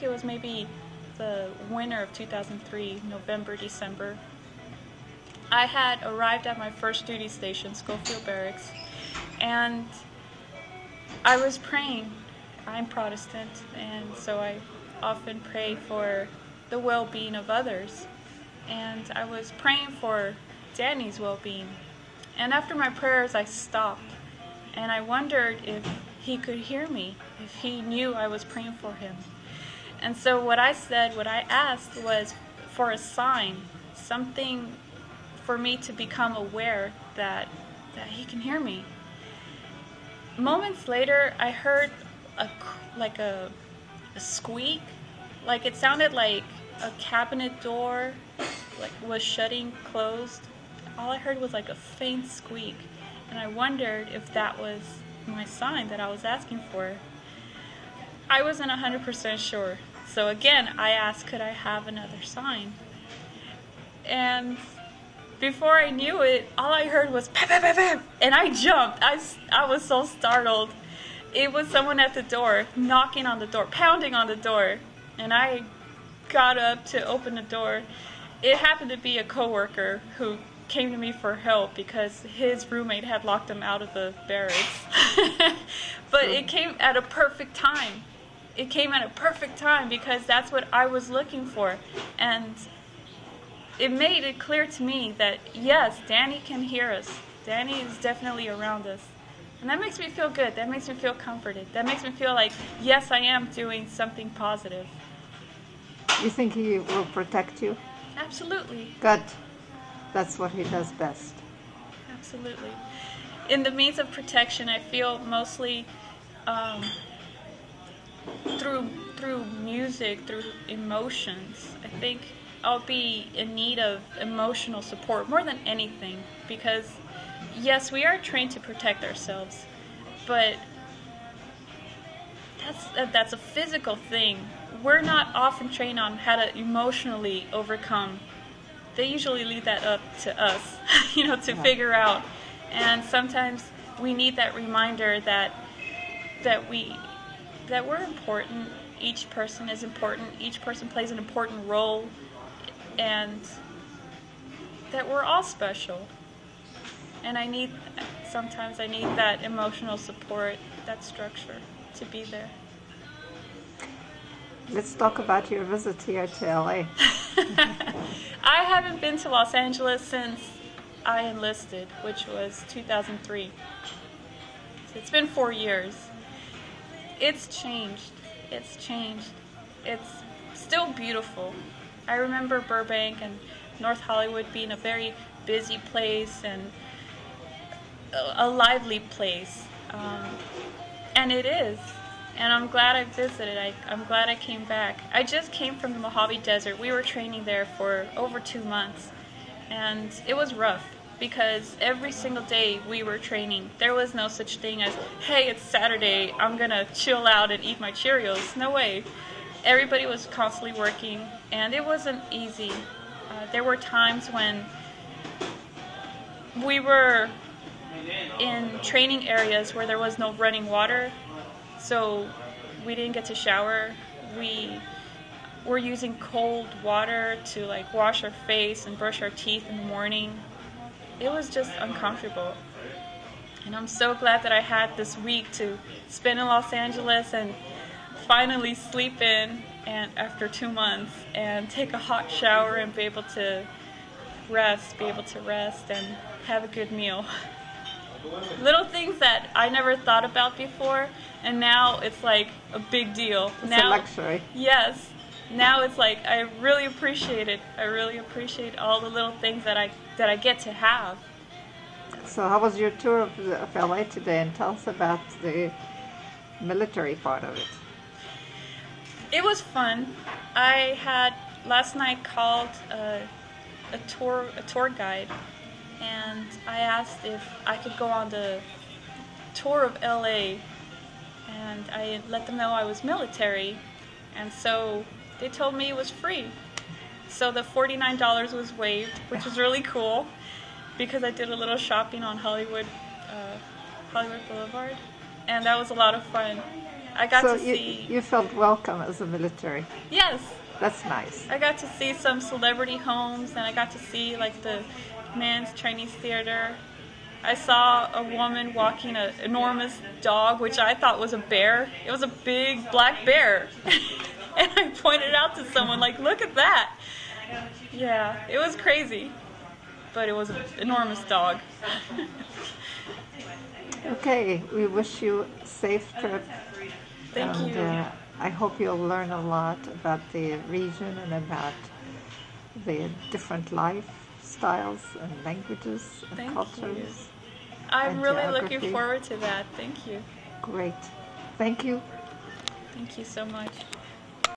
think it was maybe the winter of 2003, November, December. I had arrived at my first duty station, Schofield Barracks, and I was praying. I'm Protestant, and so I often pray for the well-being of others. And I was praying for Danny's well-being. And after my prayers, I stopped, and I wondered if he could hear me, if he knew I was praying for him. And so what I asked was for a sign, something for me to become aware that he can hear me. Moments later, I heard a squeak, like it sounded like a cabinet door was shutting closed. All I heard was like a faint squeak, and I wondered if that was my sign that I was asking for. I wasn't 100% sure, so again I asked, could I have another sign? And before I knew it, all I heard was pam, pam, pam, pam, and I jumped. I was so startled. It was someone at the door, knocking on the door, pounding on the door, and I got up to open the door. It happened to be a coworker who came to me for help because his roommate had locked him out of the barracks. But it came at a perfect time. It came at a perfect time because that's what I was looking for. And it made it clear to me that, yes, Danny can hear us. Danny is definitely around us. And that makes me feel good. That makes me feel comforted. That makes me feel like, yes, I am doing something positive. You think he will protect you? Absolutely. Good. That's what he does best. Absolutely. In the means of protection, I feel mostly through music, through emotions. I think I'll be in need of emotional support more than anything because, yes, we are trained to protect ourselves, but that's a physical thing. We're not often trained on how to emotionally overcome. They usually leave that up to us, to figure out. And sometimes we need that reminder that we're important. Each person is important. Each person plays an important role, and that we're all special. And sometimes I need that emotional support, that structure to be there. Let's talk about your visit here to LA. I haven't been to Los Angeles since I enlisted, which was 2003. So it's been 4 years. It's changed. It's changed. It's still beautiful. I remember Burbank and North Hollywood being a very busy place and a lively place. And it is. And I'm glad I visited. I'm glad I came back. I just came from the Mojave Desert. We were training there for over 2 months. And it was rough because every single day we were training. There was no such thing as, hey, it's Saturday, I'm going to chill out and eat my Cheerios. No way. Everybody was constantly working, and it wasn't easy. There were times when we were in training areas where there was no running water. So we didn't get to shower. We were using cold water to wash our face and brush our teeth in the morning. It was just uncomfortable. And I'm so glad that I had this week to spend in Los Angeles and finally sleep in after 2 months and take a hot shower and be able to rest and have a good meal. Little things that I never thought about before, and now it's like a big deal. It's a luxury. Yes. Now it's like I really appreciate it. I really appreciate all the little things that I get to have. So how was your tour of LA today? And tell us about the military part of it. It was fun. I had last night called a tour guide, and I asked if I could go on the tour of LA, and I let them know I was military, and so they told me it was free. So the $49 was waived, which was really cool because I did a little shopping on Hollywood Boulevard, and that was a lot of fun. I got So to you, see. you felt welcome as a military. Yes, That's nice. I got to see some celebrity homes, and I got to see like the men's Chinese theater. I saw a woman walking an enormous dog, which I thought was a bear. It was a big black bear. And I pointed out to someone, like, look at that. Yeah, it was crazy. But it was an enormous dog. Okay, we wish you a safe trip. Thank and, you. I hope you'll learn a lot about the region and about the different lifestyles and languages and Thank cultures. you. I'm and really looking geography. forward to that. Thank you. Great. Thank you. Thank you so much.